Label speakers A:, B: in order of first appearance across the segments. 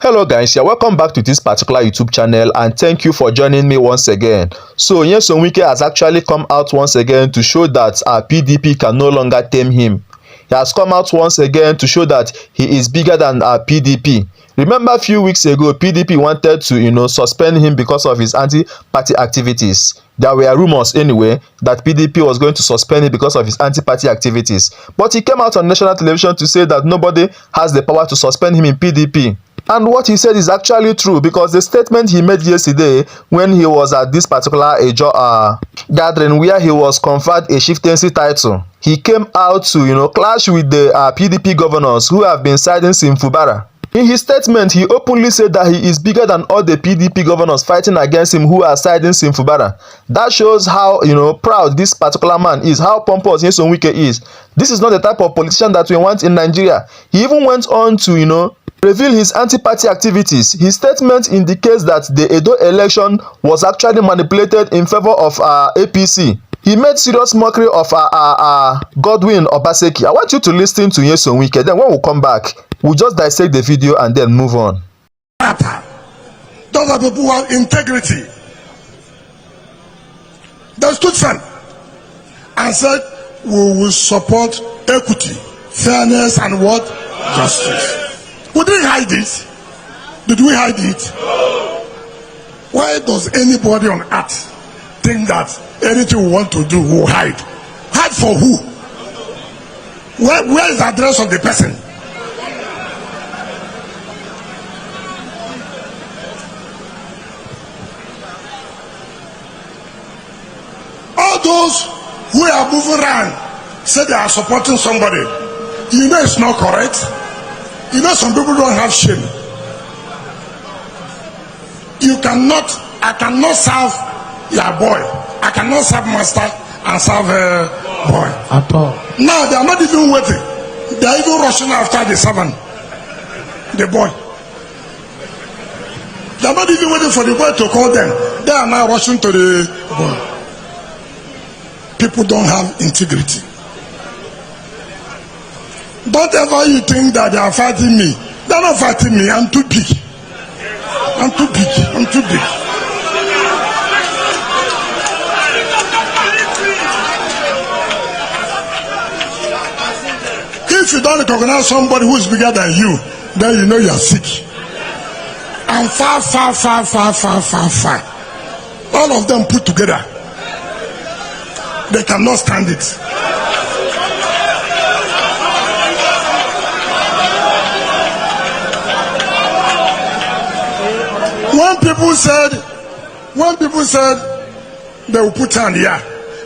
A: Hello guys, you're welcome back to this particular YouTube channel and thank you for joining me once again. So Wike has actually come out once again to show that PDP can no longer tame him. He has come out once again to show that he is bigger than PDP. Remember a few weeks ago, PDP wanted to, suspend him because of his anti-party activities. There were rumors anyway that PDP was going to suspend him because of his anti-party activities. But he came out on national television to say that nobody has the power to suspend him in PDP. And what he said is actually true, because the statement he made yesterday when he was at this particular gathering where he was conferred a chieftaincy title, he came out to clash with the PDP governors who have been siding Fubara. In his statement, he openly said that he is bigger than all the PDP governors fighting against him who are siding Fubara. That shows how proud this particular man is, how pompous Wike is. This is not the type of politician that we want in Nigeria. He even went on to reveal his anti-party activities. His statement indicates that the Edo election was actually manipulated in favor of APC. He made serious mockery of Godwin Obaseki. I want you to listen to Wike. Then when we come back, we'll just dissect the video and then move on.
B: Those are people who have integrity. They stood firm and said, we will support equity, fairness, and what? Justice. We didn't hide it. Did we hide it? Why does anybody on earth think that anything we want to do will hide? Hide for who? Where is the address of the person? All those who are moving around say they are supporting somebody. You know it's not correct. You know some people don't have shame. I cannot serve your boy. I cannot serve master and serve boy. At all. Now they are not even waiting. They are even rushing after the servant, the boy. They are not even waiting for the boy to call them. They are now rushing to the boy. People don't have integrity. Don't ever you think that they are fighting me. They are not fighting me. I'm too big. I'm too big. I'm too big. If you don't recognize somebody who is bigger than you, then you know you are sick. And far. All of them put together, they cannot stand it. When people said they will put hand here,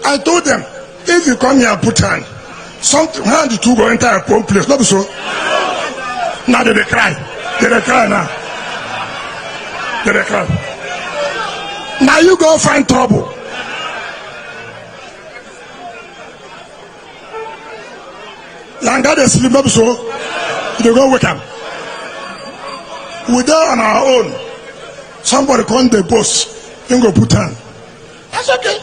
B: I told them, if you come here and put hand, something hand to go enter a one place. Not so. Now they cry. They cry now. They cry. Now you go find trouble. Langa they sleep up so they go wake up. We're there on our own. Somebody come the boss, then go put hand. That's okay.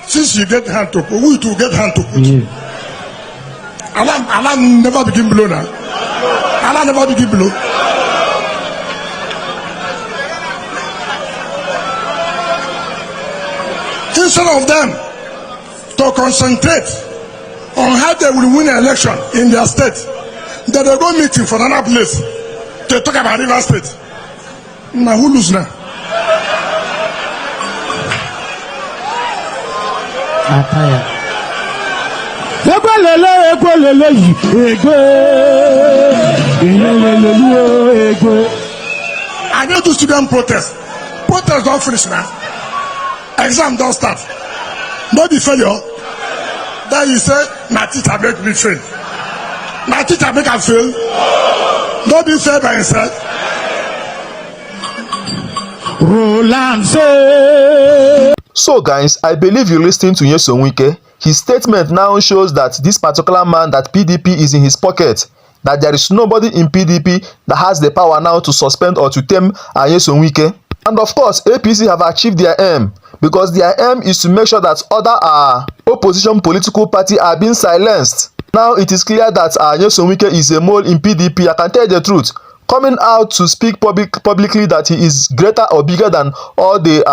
B: Since you get hand to put, we to get hand to put. Yeah. Allah never begin blow now. Allah never begin blow. Instead of them to concentrate on how they will win an election in their state, they go meeting for another place to talk about River State. Now who lose now? I go to student protest. Protest don't finish now. Exam don't start. No be failure. Then you say, my teacher make me fail. My teacher make I fail. No be fail by himself.
A: So guys, I believe you listening to Wike. His statement now shows that this particular man, that PDP is in his pocket, that there is nobody in PDP that has the power now to suspend or to tame Wike. And of course, APC have achieved their aim, because their aim is to make sure that other opposition political parties are being silenced. Now it is clear that Wike is a mole in PDP. I can tell you the truth. coming out to speak publicly that he is greater or bigger than all the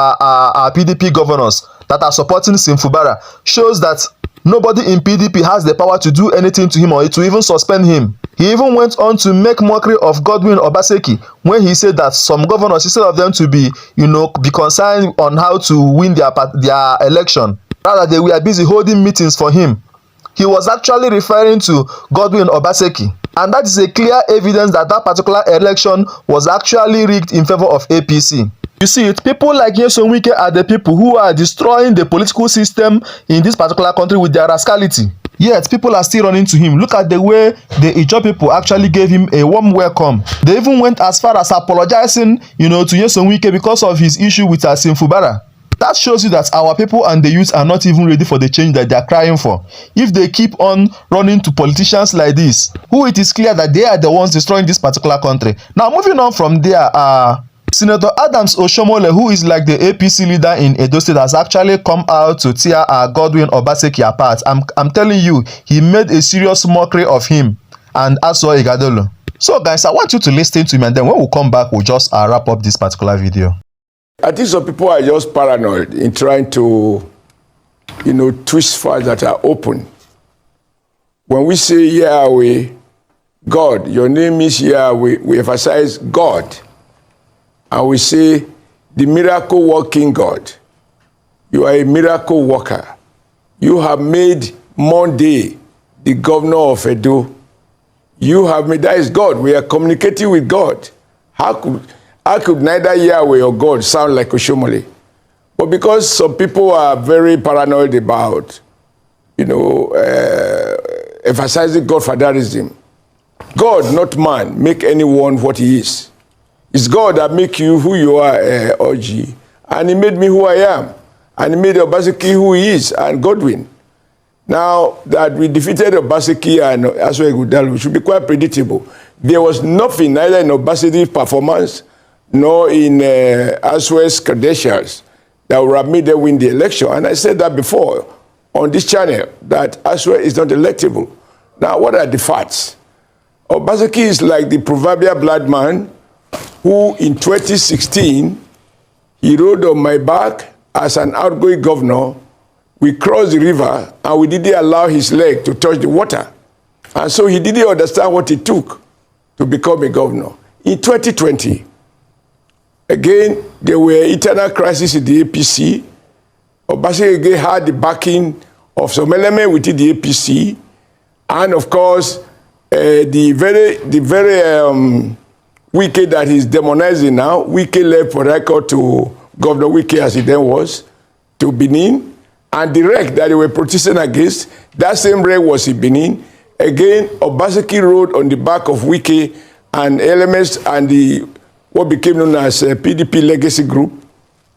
A: PDP governors that are supporting Fubara shows that nobody in PDP has the power to do anything to him or to even suspend him. He even went on to make mockery of Godwin Obaseki when he said that some governors, instead of them to be, be concerned on how to win their election, rather they were busy holding meetings for him. He was actually referring to Godwin Obaseki, and that is a clear evidence that that particular election was actually rigged in favor of APC. You see it, people like Nyesom Wike are the people who are destroying the political system in this particular country with their rascality. Yet people are still running to him. Look at the way the Ijaw people actually gave him a warm welcome. They even went as far as apologizing, to Nyesom Wike because of his issue with Fubara. That shows you that our people and the youth are not even ready for the change that they are crying for. If they keep on running to politicians like this, who it is clear that they are the ones destroying this particular country. Now, moving on from there, Senator Adams Oshiomhole, who is like the APC leader in Edo State, has actually come out to tear Godwin Obaseki apart. I'm telling you, he made a serious mockery of him and Aswa Ighodalo. So guys, I want you to listen to me, and then when we come back, we'll just wrap up this particular video.
C: I think some people are just paranoid in trying to, twist facts that are open. When we say Yahweh, God, your name is Yahweh, we emphasize God. And we say, the miracle working God. You are a miracle worker. You have made Monday the governor of Edo. You have made, that is God. We are communicating with God. How could neither Yahweh or God sound like Oshiomhole? But because some people are very paranoid about, emphasizing Godfatherism, God, not man, make anyone what he is. It's God that make you who you are, Oji. And he made me who I am. And he made Obaseki who he is, and Godwin. Now that we defeated Obaseki and Aswa Ighodalo, it should be quite predictable. There was nothing, neither in Obaseki's performance, nor in Aswa's credentials, that would have made them win the election. And I said that before on this channel, that Aswa is not electable. Now, what are the facts? Obaseki is like the proverbial blood man who in 2016, he rode on my back as an outgoing governor. We crossed the river and we didn't allow his leg to touch the water. And so he didn't understand what it took to become a governor. In 2020, again, there were internal crises in the APC. Obaseki again had the backing of some element within the APC. And of course, the very Wike that he's demonizing now, Wike left for record to Governor Wike, as he then was, to Benin, and the wreck that they were protesting against, that same wreck was in Benin. Again, Obaseki rode on the back of Wike and elements and what became known as PDP Legacy Group,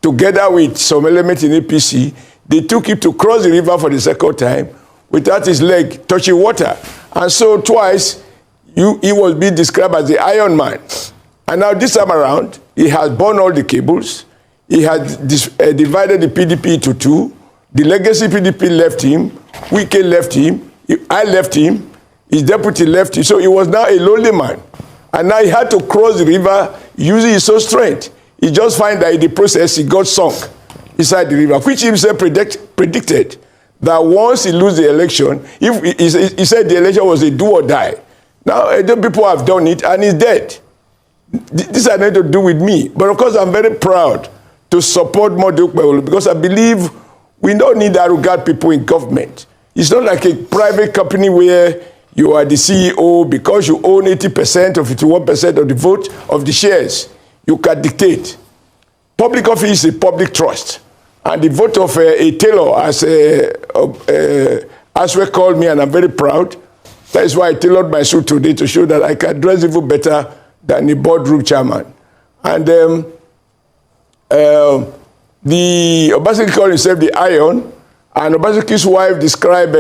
C: together with some elements in APC. They took him to cross the river for the second time without his leg touching water. And so twice, he was being described as the Iron Man. And now this time around, he has burned all the cables. He has divided the PDP into two. The legacy PDP left him. Wike left him. I left him. His deputy left him. So he was now a lonely man. And now he had to cross the river using his own strength. He just find that in the process, he got sunk inside the river, which he himself predicted that once he lose the election, if he said the election was a do or die. Now, people have done it, and he's dead. This has nothing to do with me. But of course, I'm very proud to support Modukbewolu because I believe we don't need arrogant people in government. It's not like a private company where you are the CEO because you own 80% or 51% of the vote of the shares. You can dictate. Public office is a public trust. And the vote of a tailor, as we called me, and I'm very proud. That is why I tailored my suit today to show that I can dress even better than the boardroom chairman. And the Obaseki called himself the Iron, and Obaseki's wife described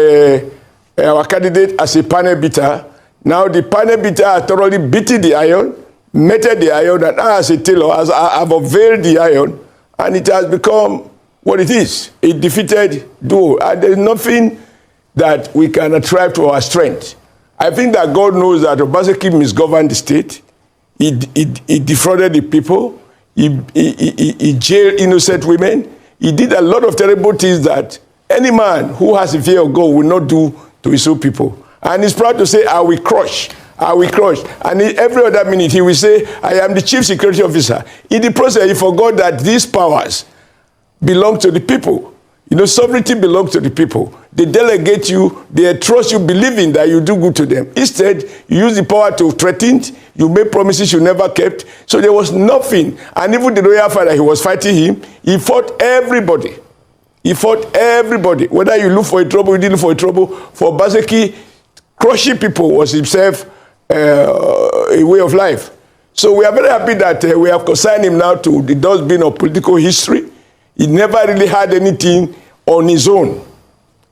C: our candidate as a panel beater. Now the panel beater has thoroughly beaten the iron, meted the iron, and I as a tailor have unveiled the iron, and it has become what it is, a defeated duo. And there's nothing that we can attribute to our strength. I think that God knows that Obaseki misgoverned the state. he defrauded the people. He jailed innocent women. He did a lot of terrible things that any man who has a fear of God will not do to his own people. And he's proud to say, I will crush. I will crush. And every other minute he will say, I am the chief security officer. In the process, he forgot that these powers belong to the people. You know, sovereignty belongs to the people. They delegate you, they trust you, believing that you do good to them. Instead, you use the power to threaten, you make promises you never kept. So there was nothing. And even the royal father, he was fighting him. He fought everybody. He fought everybody. Whether you look for a trouble, you didn't look for a trouble. For Obaseki, crushing people was himself a way of life. So we are very happy that we have consigned him now to the dustbin of political history. He never really had anything on his own.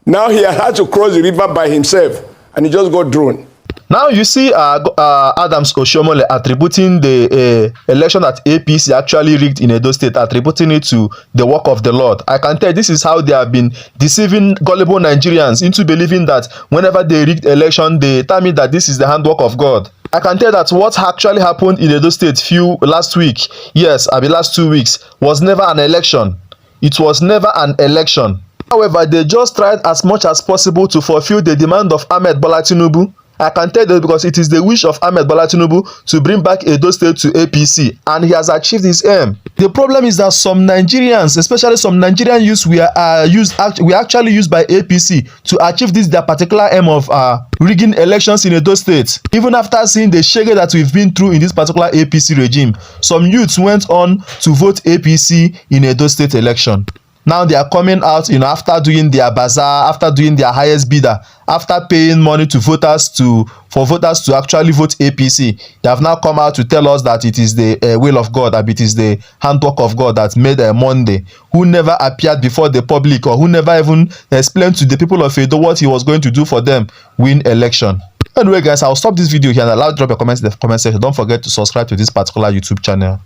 C: Now he had to cross the river by himself, and he just got drawn.
A: Now you see Adams Oshiomhole attributing the election that APC actually rigged in Edo State, attributing it to the work of the Lord. I can tell this is how they have been deceiving gullible Nigerians into believing that whenever they rigged election, they tell me that this is the handwork of God. I can tell that what actually happened in Edo State last week, last 2 weeks, was never an election. It was never an election. However, they just tried as much as possible to fulfill the demand of Ahmed Bola Tinubu. I can tell that because it is the wish of Ahmed Bola Tinubu to bring back Edo State to APC, and he has achieved his aim. The problem is that some Nigerians, especially some Nigerian youths, were actually used by APC to achieve their particular aim of rigging elections in Edo State. Even after seeing the shege that we've been through in this particular APC regime, some youths went on to vote APC in Edo State election. Now they are coming out, after doing their bazaar, after doing their highest bidder, after paying money to voters for voters to actually vote APC. They have now come out to tell us that it is the will of God, that it is the handwork of God that made Monday, who never appeared before the public or who never even explained to the people of Edo what he was going to do for them, win election. Anyway guys, I'll stop this video here and allow you to drop your comments in the comment section. Don't forget to subscribe to this particular YouTube channel.